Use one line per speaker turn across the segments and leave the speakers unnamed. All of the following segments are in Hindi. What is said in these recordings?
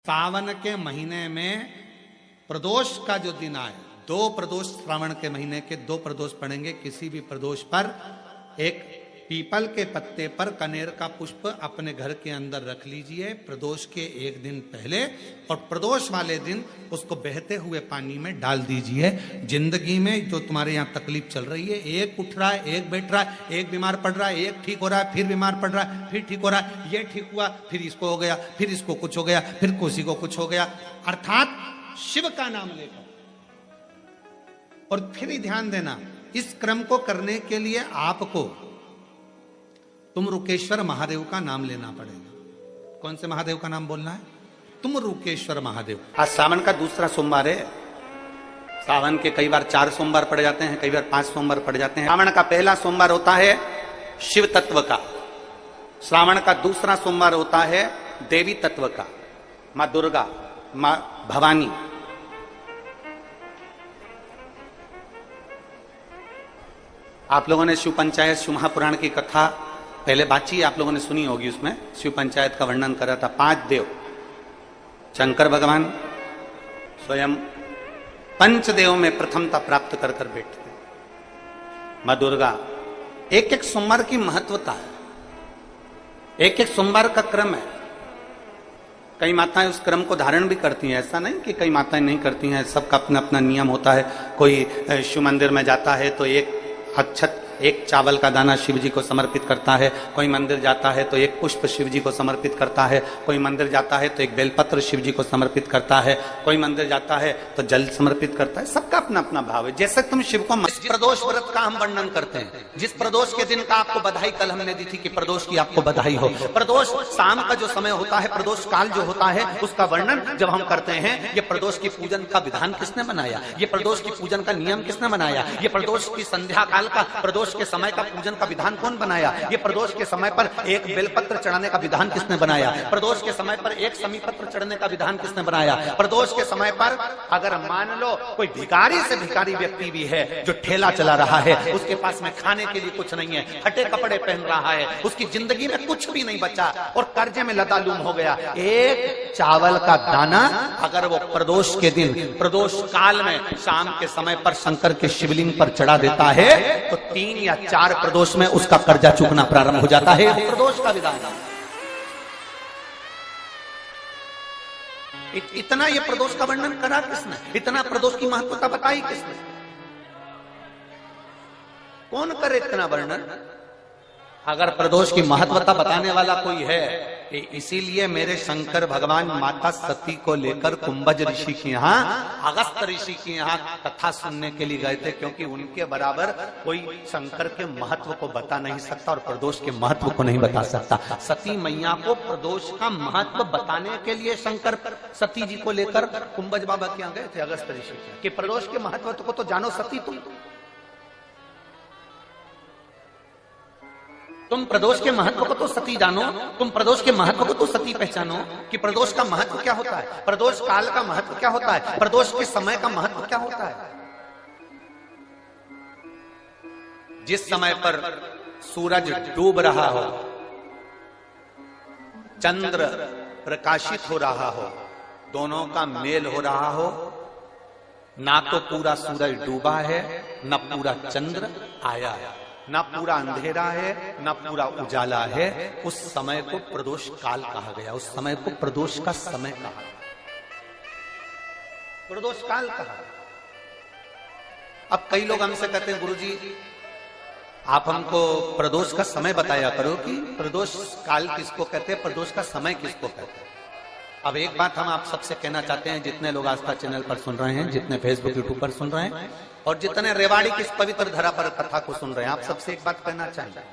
सावन के महीने में प्रदोष का जो दिन आए, दो प्रदोष श्रावण के महीने के दो प्रदोष पड़ेंगे। किसी भी प्रदोष पर एक पीपल के पत्ते पर कनेर का पुष्प अपने घर के अंदर रख लीजिए प्रदोष के एक दिन पहले, और प्रदोष वाले दिन उसको बहते हुए पानी में डाल दीजिए। जिंदगी में जो तुम्हारे यहाँ तकलीफ चल रही है, एक उठ रहा है, एक बैठ रहा है, एक बीमार पड़ रहा है, एक ठीक हो रहा है, फिर बीमार पड़ रहा है, फिर ठीक हो रहा है, ये ठीक हुआ, फिर इसको हो गया, फिर इसको कुछ हो गया, फिर किसी को कुछ हो गया, अर्थात शिव का नाम लेकर। और फिर ही ध्यान देना, इस क्रम को करने के लिए आपको तुम रुकेश्वर महादेव का नाम लेना पड़ेगा। कौन से महादेव का नाम बोलना है? तुम रुकेश्वर महादेव। आज सावन का दूसरा सोमवार है। सावन के कई बार 4 सोमवार पड़ जाते हैं, कई बार 5 सोमवार पड़ जाते हैं। सावन का पहला सोमवार होता है शिव तत्व का, श्रावण का दूसरा सोमवार होता है देवी तत्व का, मां दुर्गा, मां भवानी। आप लोगों ने शिव पंचायत शिव महापुराण की कथा पहले बातचीत आप लोगों ने सुनी होगी। उसमें शिव पंचायत का वर्णन करा था। 5 देव, शंकर भगवान स्वयं पंचदेव में प्रथमता प्राप्त कर कर बैठते, मां दुर्गा। एक एक सोमवार की महत्वता है, एक एक सोमवार का क्रम है। कई माताएं उस क्रम को धारण भी करती हैं, ऐसा नहीं कि कई माताएं नहीं करती हैं, सबका अपना अपना नियम होता है। कोई शिव मंदिर में जाता है तो एक अक्षत, एक चावल का दाना शिव जी को समर्पित करता है, कोई मंदिर जाता है तो एक पुष्प शिव जी को समर्पित करता है, कोई मंदिर जाता है तो एक बेलपत्र शिव जी को समर्पित करता है, कोई मंदिर जाता है तो जल समर्पित करता है। सबका अपना अपना भाव है। जैसे तुम शिव को जिस प्रदोष व्रत का हम वर्णन करते हैं, जिस प्रदोष के दिन का आपको बधाई कल हमने दी थी कि प्रदोष की आपको बधाई हो। प्रदोष शाम का जो समय होता है, प्रदोष काल जो होता है, उसका वर्णन जब हम करते हैं, ये प्रदोष की पूजन का विधान किसने बनाया, ये प्रदोष की पूजन का नियम किसने बनाया, ये प्रदोष की संध्या काल का, प्रदोष के समय का पूजन का विधान कौन बनाया, ये प्रदोष के समय पर एक बेलपत्र चढ़ाने का विधान किसने बनाया, प्रदोष के समय पर एक समीपत्र चढ़ने का विधान किसने बनाया। प्रदोष के समय पर अगर मान लो कोई भिखारी से भिखारी व्यक्ति भी है जो ठेला चला रहा है, उसके पास में खाने के लिए कुछ नहीं है, फटे कपड़े पहन रहा है, उसकी जिंदगी में कुछ भी नहीं बचा और कर्जे में लदालूम हो गया, एक चावल का दाना अगर वो प्रदोष के दिन, प्रदोष काल में शाम के समय पर शंकर के शिवलिंग पर चढ़ा देता है तो 3 या 4 प्रदोष में उसका कर्जा चूकना प्रारंभ हो जाता है। प्रदोष का विधान इतना, ये प्रदोष का वर्णन करा किसने, इतना प्रदोष की महत्वता बताई किसने, कौन करे इतना वर्णन? अगर प्रदोष की महत्वता बताने वाला कोई है, इसीलिए मेरे शंकर भगवान माता सती को लेकर कुंभज ऋषि के यहाँ, अगस्त ऋषि के यहाँ कथा सुनने के लिए गए थे, क्योंकि उनके बराबर कोई शंकर के महत्व को बता नहीं सकता और प्रदोष के महत्व को नहीं बता सकता। सती मैया को प्रदोष का महत्व बताने के लिए शंकर सती जी को लेकर कुंभज बाबा के यहाँ गए थे, अगस्त ऋषि के, कि प्रदोष के महत्व को तो जानो सती, तुम प्रदोष के महत्व को तो सती जानो, तुम प्रदोष के महत्व को तो सती पहचानो कि प्रदोष का महत्व क्या होता है, प्रदोष काल का महत्व क्या होता है, प्रदोष के समय का महत्व क्या होता है। जिस समय पर सूरज डूब रहा हो, चंद्र प्रकाशित हो रहा हो, दोनों का मेल हो रहा हो, ना तो पूरा सूरज डूबा है, न पूरा चंद्र आया है, ना पूरा अंधेरा है, ना पूरा उजाला है, उस समय को प्रदोष काल कहा गया, उस समय को प्रदोष का समय कहा, प्रदोष काल कहा। अब कई लोग हमसे कहते हैं, गुरुजी आप हमको प्रदोष का समय बताया करो कि प्रदोष काल किसको कहते हैं, प्रदोष का समय किसको कहते हैं। अब एक बात हम आप सबसे कहना चाहते हैं, जितने लोग आस्था चैनल पर सुन रहे हैं, जितने फेसबुक यूट्यूब पर सुन रहे हैं और जितने रेवाड़ी की इस पवित्र धरा पर कथा को सुन रहे हैं, आप सबसे एक बात कहना चाहिए।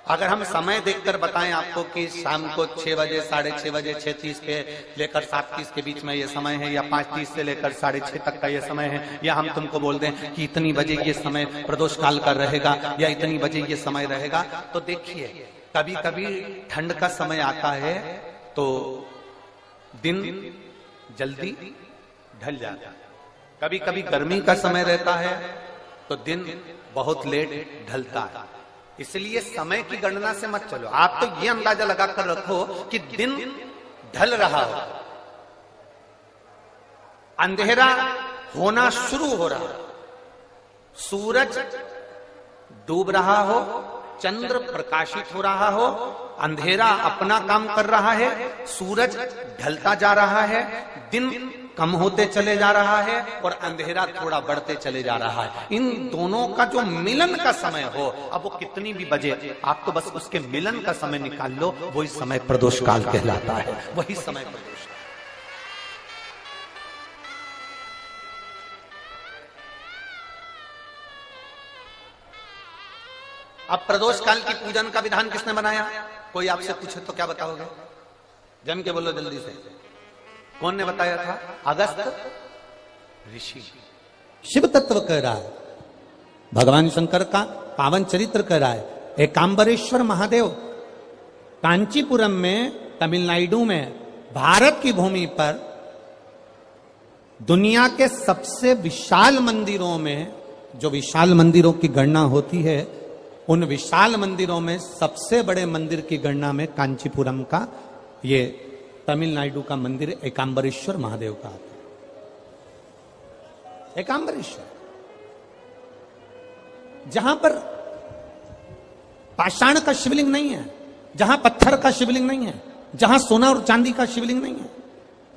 अगर हम समय देखकर बताएं आपको कि शाम को 6 बजे, 6:30 बजे, 6:30 के लेकर 7:30 के बीच में ये समय है, या 5:30 से लेकर 6:30 तक का ये समय है, या हम तुमको बोल दें कि इतनी बजे ये समय प्रदोष काल का रहेगा या इतनी बजे ये समय रहेगा, तो देखिए कभी कभी ठंड का समय आता है तो दिन जल्दी ढल जाता है, कभी कभी गर्मी का समय रहता है तो दिन बहुत लेट ढलता है। इसलिए समय की गणना से मत चलो, आप तो ये अंदाजा लगाकर रखो कि दिन ढल रहा हो अंधेरा होना शुरू हो रहा है, सूरज डूब रहा हो, चंद्र प्रकाशित हो रहा हो, अंधेरा अपना काम कर रहा है, सूरज ढलता जा रहा है, दिन कम होते चले जा रहा है और अंधेरा थोड़ा बढ़ते चले जा रहा है। इन दोनों का जो मिलन का समय हो, अब वो कितनी भी बजे, आप तो बस उसके मिलन का समय निकाल लो, वही समय प्रदोष काल कहलाता है, वही समय प्रदोष। अब प्रदोष काल की पूजन का विधान किसने बनाया? कोई आपसे पूछे तो क्या बताओगे? जम के बोलो जल्दी से, कौन ने बताया था? अगस्त ऋषि। शिव तत्व कह रहा है, भगवान शंकर का पावन चरित्र कह रहा है। एकांबरेश्वर महादेव कांचीपुरम में, तमिलनाडु में, भारत की भूमि पर दुनिया के सबसे विशाल मंदिरों में, जो विशाल मंदिरों की गणना होती है, उन विशाल मंदिरों में सबसे बड़े मंदिर की गणना में कांचीपुरम का, ये तमिलनाडु का मंदिर एकांबरेश्वर महादेव का आता है। एकांबरेश्वर, जहां पर पाषाण का शिवलिंग नहीं है, जहां पत्थर का शिवलिंग नहीं है, जहां सोना और चांदी का शिवलिंग नहीं है,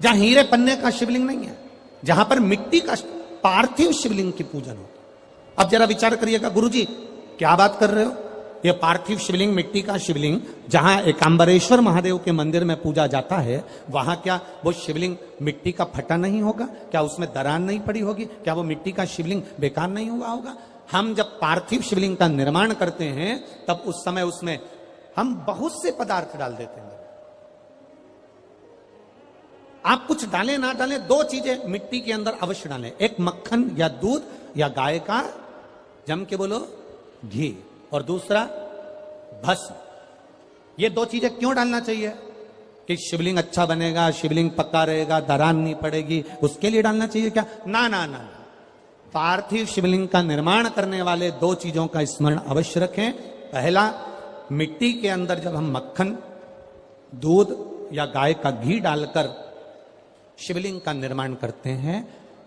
जहां हीरे पन्ने का शिवलिंग नहीं है, जहां पर मिट्टी का पार्थिव शिवलिंग की पूजन होती। अब जरा विचार करिएगा, गुरुजी क्या बात कर रहे हो? ये पार्थिव शिवलिंग, मिट्टी का शिवलिंग, जहां एकांबरेश्वर महादेव के मंदिर में पूजा जाता है, वहां क्या वो शिवलिंग मिट्टी का फटा नहीं होगा? क्या उसमें दरार नहीं पड़ी होगी? क्या वो मिट्टी का शिवलिंग बेकार नहीं हुआ होगा? हम जब पार्थिव शिवलिंग का निर्माण करते हैं, तब उस समय उसमें हम बहुत से पदार्थ डाल देते हैं। आप कुछ डालें ना डालें, दो चीजें मिट्टी के अंदर अवश्य डालें, एक मक्खन या दूध या गाय का, जम के बोलो, घी, और दूसरा भस्म। ये दो चीजें क्यों डालना चाहिए? कि शिवलिंग अच्छा बनेगा, शिवलिंग पक्का रहेगा, दरार नहीं पड़ेगी, उसके लिए डालना चाहिए क्या? ना ना ना, पार्थिव शिवलिंग का निर्माण करने वाले दो चीजों का स्मरण अवश्य रखें। पहला, मिट्टी के अंदर जब हम मक्खन, दूध या गाय का घी डालकर शिवलिंग का निर्माण करते हैं,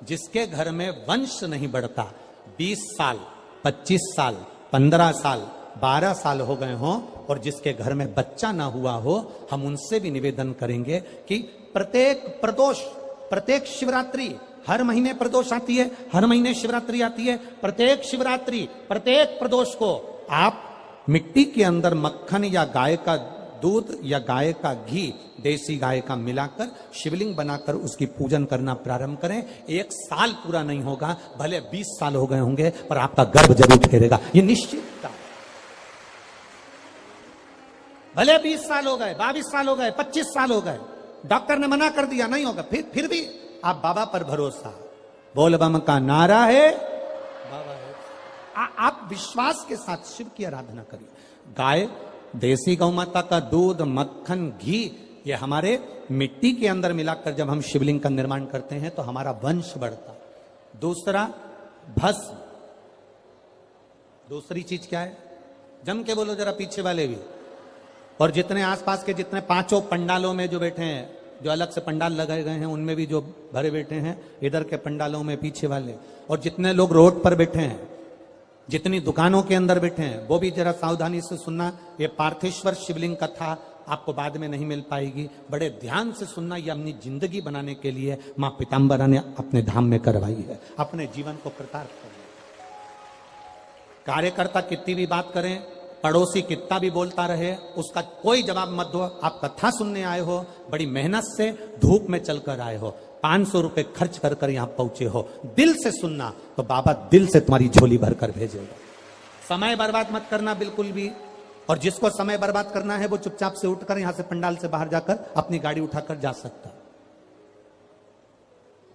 जिसके घर में वंश नहीं बढ़ता, 20 साल, 25 साल, 15 साल, 12 साल हो गए हों, और जिसके घर में बच्चा ना हुआ हो, हम उनसे भी निवेदन करेंगे कि प्रत्येक प्रदोष, प्रत्येक शिवरात्रि, हर महीने प्रदोष आती है, हर महीने शिवरात्रि आती है, प्रत्येक शिवरात्रि, प्रत्येक प्रदोष को आप मिट्टी के अंदर मक्खन या गाय का दूध या गाय का घी, देसी गाय का मिलाकर शिवलिंग बनाकर उसकी पूजन करना प्रारंभ करें। 1 साल पूरा नहीं होगा, भले 20 साल हो गए होंगे, पर आपका गर्भ जरूर ठहरेगा, ये निश्चित। भले 20 साल हो गए, 22 साल हो गए, 25 साल हो गए, डॉक्टर ने मना कर दिया नहीं होगा, फिर भी आप बाबा पर भरोसा, बोल बम का नारा है, बाबा है। आप विश्वास के साथ शिव की आराधना करिए। गाय, देसी गौ माता का दूध, मक्खन, घी, ये हमारे मिट्टी के अंदर मिलाकर जब हम शिवलिंग का निर्माण करते हैं तो हमारा वंश बढ़ता। दूसरा, भस्म। दूसरी चीज क्या है? जम के बोलो जरा, पीछे वाले भी, और जितने आसपास के जितने 5 पंडालों में जो बैठे हैं, जो अलग से पंडाल लगाए गए हैं, उनमें भी जो भरे बैठे हैं, इधर के पंडालों में पीछे वाले, और जितने लोग रोड पर बैठे हैं, जितनी दुकानों के अंदर बैठे हैं, वो भी जरा सावधानी से सुनना। ये पार्थेश्वर शिवलिंग कथा आपको बाद में नहीं मिल पाएगी, बड़े ध्यान से सुनना। ये अपनी जिंदगी बनाने के लिए मां पीताम्बरा ने अपने धाम में करवाई है, अपने जीवन को कृतार्थ करने। कार्यकर्ता कितनी भी बात करें, पड़ोसी कितना भी बोलता रहे, उसका कोई जवाब मत दो। आप कथा सुनने आए हो, बड़ी मेहनत से धूप में चलकर आए हो, 500 रुपए खर्च कर कर यहां पहुंचे हो, दिल से सुनना, तो बाबा दिल से तुम्हारी झोली भर कर भेजेगा। समय बर्बाद मत करना बिल्कुल भी, और जिसको समय बर्बाद करना है वो चुपचाप से उठकर यहां से पंडाल से बाहर जाकर अपनी गाड़ी उठाकर जा सकता।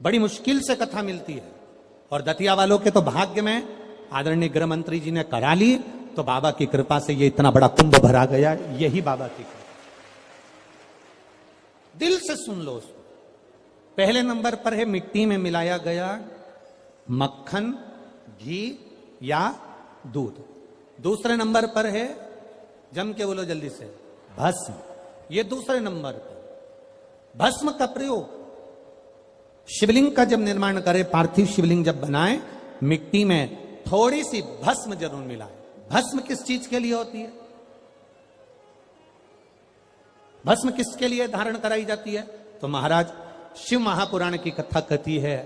बड़ी मुश्किल से कथा मिलती है, और दतिया वालों के तो भाग्य में आदरणीय गृह मंत्री जी ने करा ली, तो बाबा की कृपा से ये इतना बड़ा कुंभ भरा गया, यही बाबा की कृपा। दिल से सुन लो उसको। पहले नंबर पर है मिट्टी में मिलाया गया मक्खन, घी या दूध। दूसरे नंबर पर है, जम के बोलो जल्दी से, भस्म। ये दूसरे नंबर पर। भस्म का प्रयोग शिवलिंग का जब निर्माण करे, पार्थिव शिवलिंग जब बनाए, मिट्टी में थोड़ी सी भस्म जरूर मिलाए। भस्म किस चीज के लिए होती है? भस्म किसके लिए धारण कराई जाती है? तो महाराज शिव महापुराण की कथा कहती है,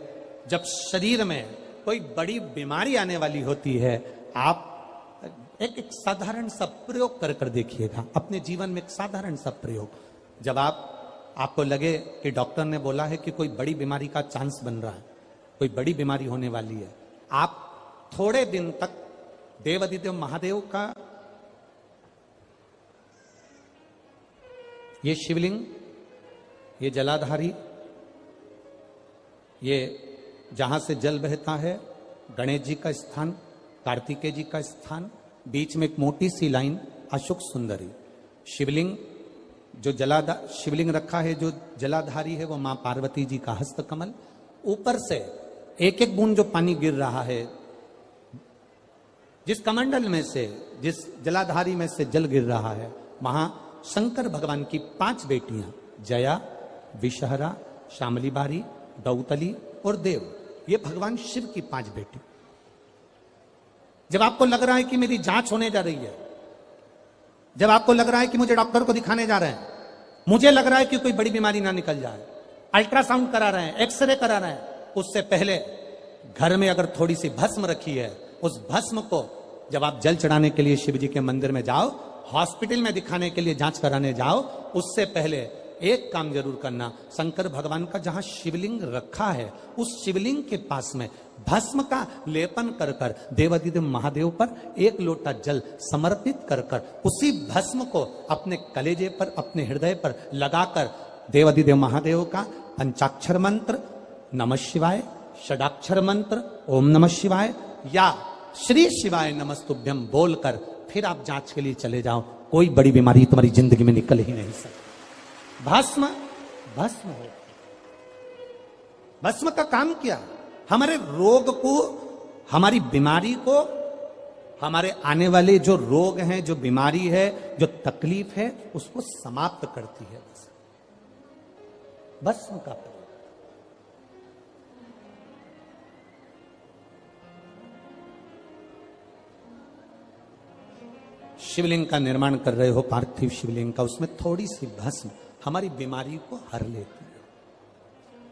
जब शरीर में कोई बड़ी बीमारी आने वाली होती है, आप एक साधारण सा प्रयोग कर देखिएगा अपने जीवन में। एक साधारण सा प्रयोग, जब आपको लगे कि डॉक्टर ने बोला है कि कोई बड़ी बीमारी का चांस बन रहा है, कोई बड़ी बीमारी होने वाली है, आप थोड़े दिन तक देवाधिदेव महादेव का ये शिवलिंग, ये जलाधारी, ये जहां से जल बहता है, गणेश जी का स्थान, कार्तिकेय जी का स्थान, बीच में एक मोटी सी लाइन अशोक सुंदरी, शिवलिंग जो शिवलिंग रखा है, जो जलाधारी है वो मां पार्वती जी का हस्त कमल, ऊपर से एक एक बूंद जो पानी गिर रहा है, जिस कमंडल में से, जिस जलाधारी में से जल गिर रहा है, वहां शंकर भगवान की 5 बेटियां, जया, विषहरा, शामली बारी, दौतली और देव, ये भगवान शिव की 5 बेटी। जब आपको लग रहा है कि मेरी जांच होने जा रही है, जब आपको लग रहा है कि मुझे डॉक्टर को दिखाने जा रहे हैं, मुझे लग रहा है कि कोई बड़ी बीमारी ना निकल जाए, अल्ट्रासाउंड करा रहे हैं, एक्सरे करा रहे हैं, उससे पहले घर में अगर थोड़ी सी भस्म रखी है, उस भस्म को जब आप जल चढ़ाने के लिए शिव जी के मंदिर में जाओ, हॉस्पिटल में दिखाने के लिए जांच कराने जाओ, उससे पहले एक काम जरूर करना, शंकर भगवान का जहां शिवलिंग रखा है, उस शिवलिंग के पास में भस्म का लेपन कर कर देवाधिदेव महादेव पर 1 लोटा जल समर्पित कर कर उसी भस्म को अपने कलेजे पर, अपने हृदय पर लगाकर देवाधिदेव महादेव का पंचाक्षर मंत्र नमः शिवाय, षडाक्षर मंत्र ओम नमः शिवाय या श्री शिवाय नमस्तुभ्यम बोलकर फिर आप जांच के लिए चले जाओ। कोई बड़ी बीमारी तुम्हारी जिंदगी में निकल ही नहीं सकती। भस्म भस्म हो, भस्म का काम क्या? हमारे रोग को, हमारी बीमारी को, हमारे आने वाले जो रोग हैं, जो बीमारी है, जो तकलीफ है, उसको समाप्त करती है भस्म का प्रयोग। शिवलिंग का निर्माण कर रहे हो, पार्थिव शिवलिंग का, उसमें थोड़ी सी भस्म हमारी बीमारी को हर लेती है,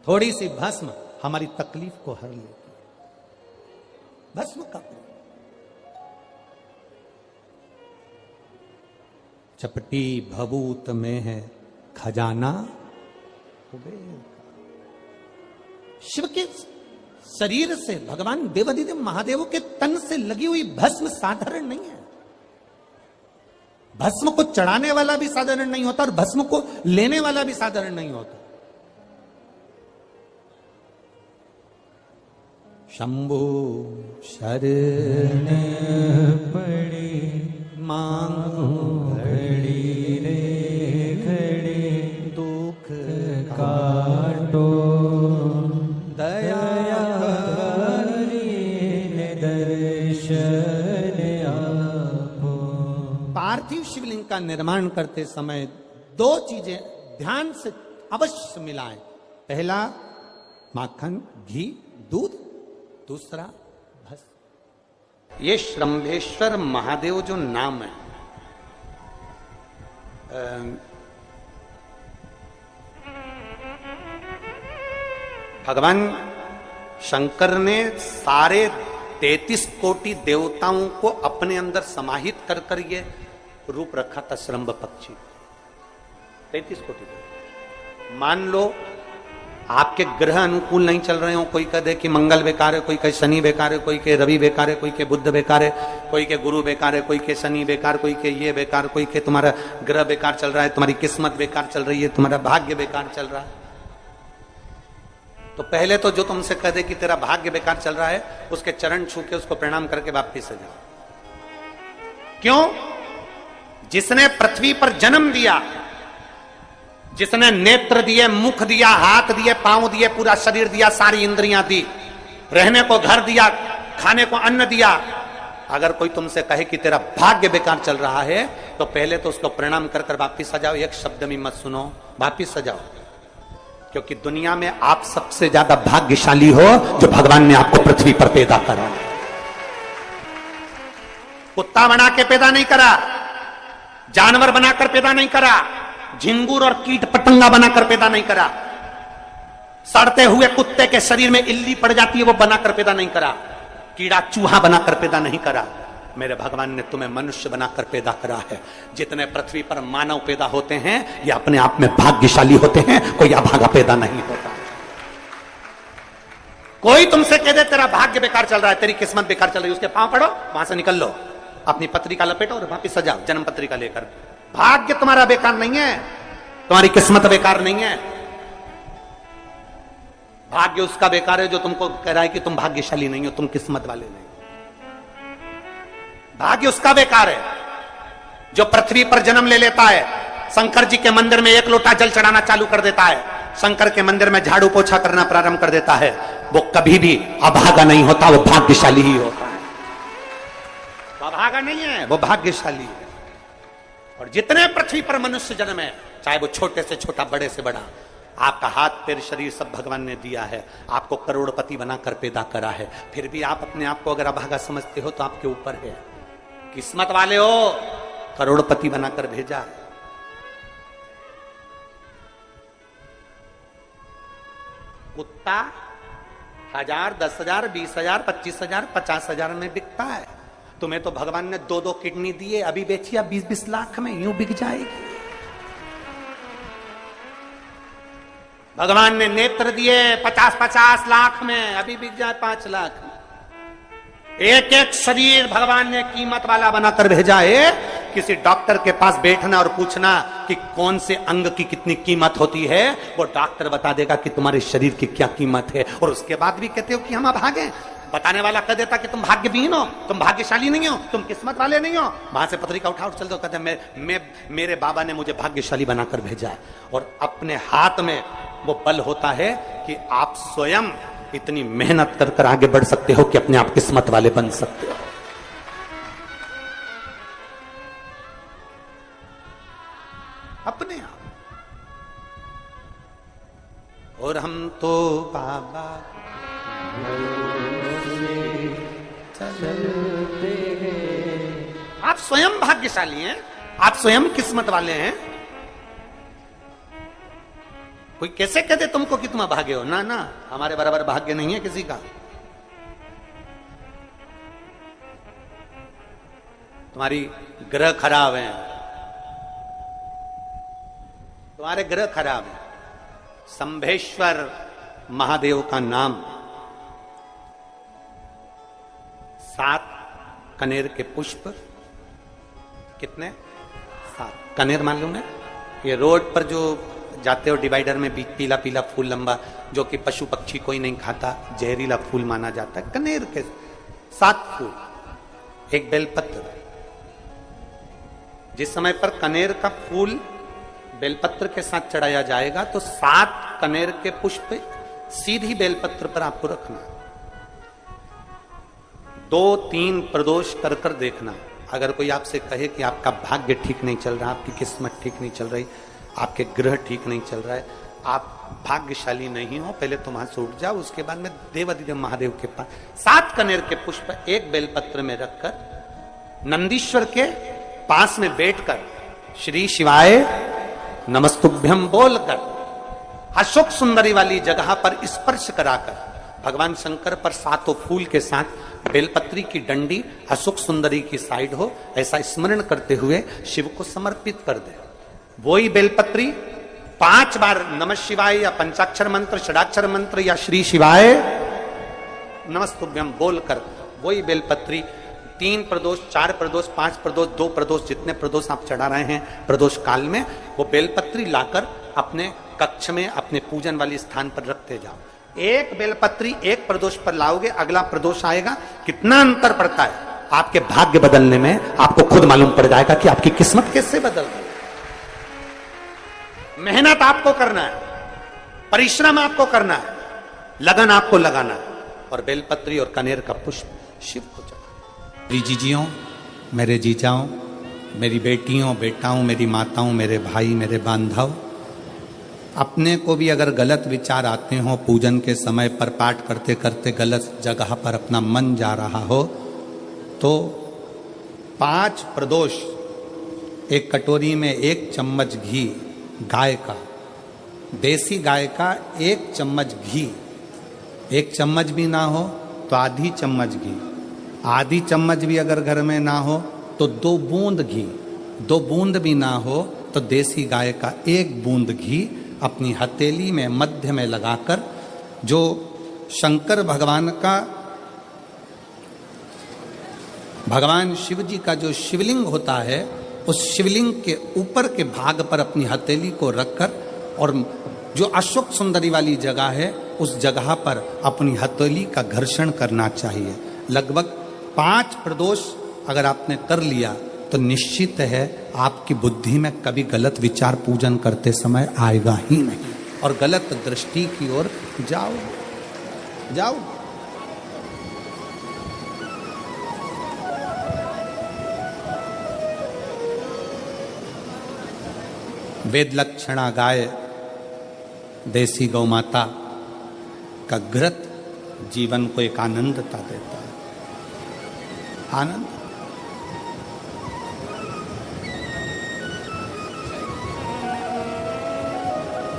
थोड़ी सी भस्म हमारी तकलीफ को हर लेती है। भस्म का प्रयोग। चपटी भभूत में है खजाना कुबेर का। शिव के शरीर से, भगवान देवाधिदेव महादेव के तन से लगी हुई भस्म साधारण नहीं है। भस्म को चढ़ाने वाला भी साधारण नहीं होता और भस्म को लेने वाला भी साधारण नहीं होता। शंभु शरण पड़ी मांगो घड़ी रे घड़ी, दुख काटो दया दर्शन। पार्थिव शिवलिंग का निर्माण करते समय 2 चीजें ध्यान से अवश्य मिलाएं। पहला माखन, घी, दूध, दूसरा भस्म। ये श्रंभेश्वर महादेव जो नाम है, भगवान शंकर ने सारे 33 कोटि देवताओं को अपने अंदर समाहित कर कर ये रूप रखा था श्रंभ पक्षी। 33 कोटि। मान लो आपके ग्रह अनुकूल नहीं चल रहे हो, कोई कह दे कि मंगल बेकार है, कोई कहे शनि बेकार है, कोई के रवि बेकार है, कोई के बुध बेकार है, कोई के गुरु बेकार है, कोई के शनि बेकार, कोई के ये बेकार, कोई के तुम्हारा ग्रह बेकार चल रहा है, तुम्हारी किस्मत बेकार चल रही है, तुम्हारा भाग्य बेकार चल रहा है। तो पहले तो जो तुमसे कह दे कि तेरा भाग्य बेकार चल रहा है, उसके चरण छू के उसको प्रणाम करके वापिस आ जाओ। क्यों? जिसने पृथ्वी पर जन्म दिया, जिसने नेत्र दिए, मुख दिया, हाथ दिए, पांव दिए, पूरा शरीर दिया, सारी इंद्रियां दी, रहने को घर दिया, खाने को अन्न दिया, अगर कोई तुमसे कहे कि तेरा भाग्य बेकार चल रहा है, तो पहले तो उसको प्रणाम कर कर वापिस आ जाओ। एक शब्द में मत सुनो, वापिस आ जाओ। क्योंकि दुनिया में आप सबसे ज्यादा भाग्यशाली हो जो भगवान ने आपको पृथ्वी पर पैदा करा। कुत्ता बना के पैदा नहीं करा, जानवर बनाकर पैदा नहीं करा, झिंगुर और कीट पतंगा बनाकर पैदा नहीं करा, सड़ते हुए कुत्ते के शरीर में इल्ली पड़ जाती है वो बनाकर पैदा नहीं करा, कीड़ा चूहा बनाकर पैदा नहीं करा। मेरे भगवान ने तुम्हें मनुष्य बनाकर पैदा करा है। जितने पृथ्वी पर मानव पैदा होते हैं ये अपने आप में भाग्यशाली होते हैं, कोई अभागा पैदा नहीं होता। कोई तुमसे कह दे तेरा भाग्य बेकार चल रहा है, तेरी किस्मत बेकार चल रही है, उसके पांव पड़ो, वहां से निकल लो, अपनी पत्रिका लपेटो और वापिस सजाओ जन्म पत्रिका लेकर। भाग्य तुम्हारा बेकार नहीं है, तुम्हारी किस्मत बेकार नहीं है। भाग्य उसका बेकार है जो तुमको कह रहा है कि तुम भाग्यशाली नहीं हो, तुम किस्मत वाले नहीं। भाग्य उसका बेकार है जो पृथ्वी पर जन्म ले लेता है, शंकर जी के मंदिर में 1 लोटा जल चढ़ाना चालू कर देता है, शंकर के मंदिर में झाड़ू पोछा करना प्रारंभ कर देता है, वो कभी भी अभागा नहीं होता, वो भाग्यशाली ही होता है। वो अभागा नहीं है, वो भाग्यशाली है। और जितने पृथ्वी पर मनुष्य जन्म है, चाहे वो छोटे से छोटा बड़े से बड़ा, आपका हाथ पैर शरीर सब भगवान ने दिया है, आपको करोड़पति बनाकर पैदा करा है, फिर भी आप अपने आप को अगर अभागा समझते हो तो आपके ऊपर है। किस्मत वाले हो, करोड़पति बनाकर भेजा। कुत्ता 1000, 10,000, 20,000, 25,000, 50,000 में बिकता है। तुम्हें तो भगवान ने 2-2 किडनी दिए, अभी बेचिए 20-20 लाख में, यूं बिक जाएगी। भगवान ने नेत्र दिए 50-50 लाख में, अभी बिक जाए 5 लाख में। एक एक शरीर भगवान ने कीमत वाला बनाकर भेजा है। किसी डॉक्टर के पास बैठना और पूछना कि कौन से अंग की कितनी कीमत होती है, वो डॉक्टर बता देगा कि तुम्हारे शरीर की क्या कीमत है। और उसके बाद भी कहते हो कि हम अभागे। बताने वाला कह देता कि तुम भाग्यहीन हो, तुम भाग्यशाली नहीं हो, तुम किस्मत वाले नहीं हो। वहां से पत्रिका उठा चल दो, कहते मेरे बाबा ने मुझे भाग्यशाली बनाकर भेजा है। और अपने हाथ में वो बल होता है कि आप स्वयं इतनी मेहनत कर कर आगे बढ़ सकते हो कि अपने आप किस्मत वाले बन सकते हो। अपने आप। और हम तो बाबा चलते हैं। आप स्वयं भाग्यशाली हैं, आप स्वयं किस्मत वाले हैं। कोई कैसे कहते तुमको कि तुम अभागे हो? ना ना, हमारे बराबर भाग्य नहीं है किसी का। तुम्हारी ग्रह खराब है, तुम्हारे ग्रह खराब है। संभेश्वर महादेव का नाम 7 कनेर के पुष्प, कितने? 7 कनेर मालूम है? ये रोड पर जो जाते हो डिवाइडर में पीला पीला फूल लंबा, जो कि पशु पक्षी कोई नहीं खाता, जहरीला फूल माना जाता है। कनेर के 7 फूल, एक बेलपत्र। जिस समय पर कनेर का फूल बेलपत्र के साथ चढ़ाया जाएगा तो 7 कनेर के पुष्प सीधी बेलपत्र पर आपको रखना। 2-3 प्रदोष कर कर देखना। अगर कोई आपसे कहे कि आपका भाग्य ठीक नहीं चल रहा, आपकी किस्मत ठीक नहीं चल रही, आपके ग्रह ठीक नहीं चल रहा है, आप भाग्यशाली नहीं हो, पहले तुम वहां से उठ जाओ। उसके बाद में देवाधिदेव महादेव के पास 7 कनेर के पुष्प एक बेलपत्र में रखकर नंदीश्वर के पास में बैठकर श्री शिवाय नमस्तुभ्यम बोलकर अशोक सुंदरी वाली जगह पर स्पर्श कराकर भगवान शंकर पर 7 फूल के साथ बेलपत्री की डंडी अशोक सुंदरी की साइड हो, ऐसा स्मरण करते हुए शिव को समर्पित कर दे। वही बेलपत्री 5 बार नमः शिवाय या पंचाक्षर मंत्र, षडाक्षर मंत्र या श्री शिवाय नमस्तुभ्यम बोलकर वही बेलपत्री 3 प्रदोष, 4 प्रदोष, 5 प्रदोष, 2 प्रदोष, जितने प्रदोष आप चढ़ा रहे हैं प्रदोष काल में, वो बेलपत्री लाकर अपने कक्ष में अपने पूजन वाले स्थान पर रखते जाओ। एक बेलपत्री एक प्रदोष पर लाओगे, अगला प्रदोष आएगा, कितना अंतर पड़ता है। आपके भाग्य बदलने में आपको खुद मालूम पड़ जाएगा कि आपकी किस्मत कैसे बदल रही है। मेहनत आपको करना है, परिश्रम आपको करना है, लगन आपको लगाना है, और बेलपत्री और कनेर का पुष्प शिव को चढ़ा। मेरी जीजियों, मेरे जीजाओं, मेरी बेटियों, बेटाओं, मेरी माताओं, मेरे भाई, मेरे बांधव, अपने को भी अगर गलत विचार आते हो, पूजन के समय पर पाठ करते करते गलत जगह पर अपना मन जा रहा हो, तो 5 प्रदोष, एक कटोरी में 1 चम्मच घी गाय का, देसी गाय का 1 चम्मच घी, 1 चम्मच भी ना हो तो आधी चम्मच घी, आधी चम्मच भी अगर घर में ना हो तो 2 बूंद घी, 2 बूंद भी ना हो तो देसी गाय का 1 बूंद घी अपनी हथेली में मध्य में लगाकर, जो शंकर भगवान का, भगवान शिव जी का जो शिवलिंग होता है, उस शिवलिंग के ऊपर के भाग पर अपनी हथेली को रखकर, और जो अशोक सुंदरी वाली जगह है उस जगह पर अपनी हथेली का घर्षण करना चाहिए। लगभग 5 प्रदोष अगर आपने कर लिया तो निश्चित है आपकी बुद्धि में कभी गलत विचार पूजन करते समय आएगा ही नहीं, और गलत दृष्टि की ओर जाओ जाओ। वेद लक्षणा गाय, देसी गौ माता का घृत जीवन को एक आनंदता देता है, आनंद।